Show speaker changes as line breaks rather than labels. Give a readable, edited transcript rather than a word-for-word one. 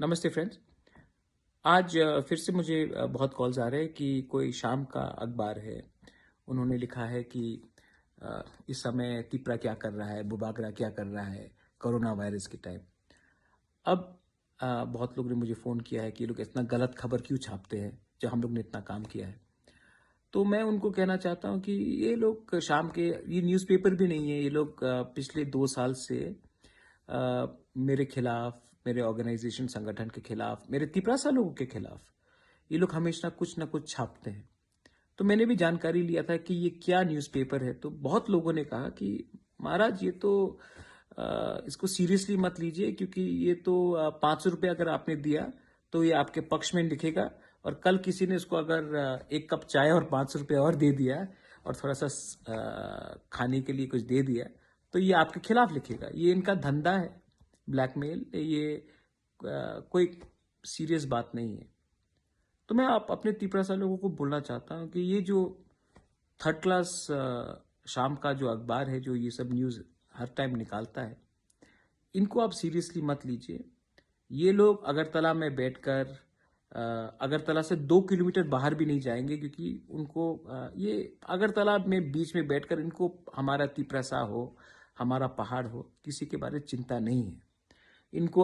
नमस्ते फ्रेंड्स। आज फिर से मुझे बहुत कॉल्स आ रहे हैं कि कोई शाम का अखबार है। उन्होंने लिखा है कि इस समय तिपरा क्या कर रहा है, बुबागरा क्या कर रहा है कोरोना वायरस के टाइम। अब बहुत लोग ने मुझे फ़ोन किया है कि ये लोग इतना गलत खबर क्यों छापते हैं जब हम लोग ने इतना काम किया है। तो मैं उनको कहना चाहता हूँ कि ये लोग शाम के ये न्यूज़पेपर भी नहीं है। ये लोग पिछले 2 साल से मेरे खिलाफ, मेरे ऑर्गेनाइजेशन संगठन के खिलाफ, मेरे तिपरासा लोगों के खिलाफ ये लोग हमेशा कुछ ना कुछ छापते हैं। तो मैंने भी जानकारी लिया था कि ये क्या न्यूज़पेपर है। तो बहुत लोगों ने कहा कि महाराज ये तो इसको सीरियसली मत लीजिए, क्योंकि ये तो 500 रुपये अगर आपने दिया तो ये आपके पक्ष में लिखेगा, और कल किसी ने इसको अगर एक कप चाय और 500 रुपये और दे दिया और थोड़ा सा खाने के लिए कुछ दे दिया तो ये आपके खिलाफ लिखेगा। ये इनका धंधा है, ब्लैकमेल। ये कोई सीरियस बात नहीं है। तो मैं आप अपने तिपरासा लोगों को बोलना चाहता हूँ कि ये जो थर्ड क्लास शाम का जो अखबार है, जो ये सब न्यूज़ हर टाइम निकालता है, इनको आप सीरियसली मत लीजिए। ये लोग अगरतला में बैठकर अगरतला से 2 किलोमीटर बाहर भी नहीं जाएंगे, क्योंकि उनको ये अगरतला में बीच में बैठकर इनको हमारा तिपरासा हो, हमारा पहाड़ हो, किसी के बारे में चिंता नहीं है इनको।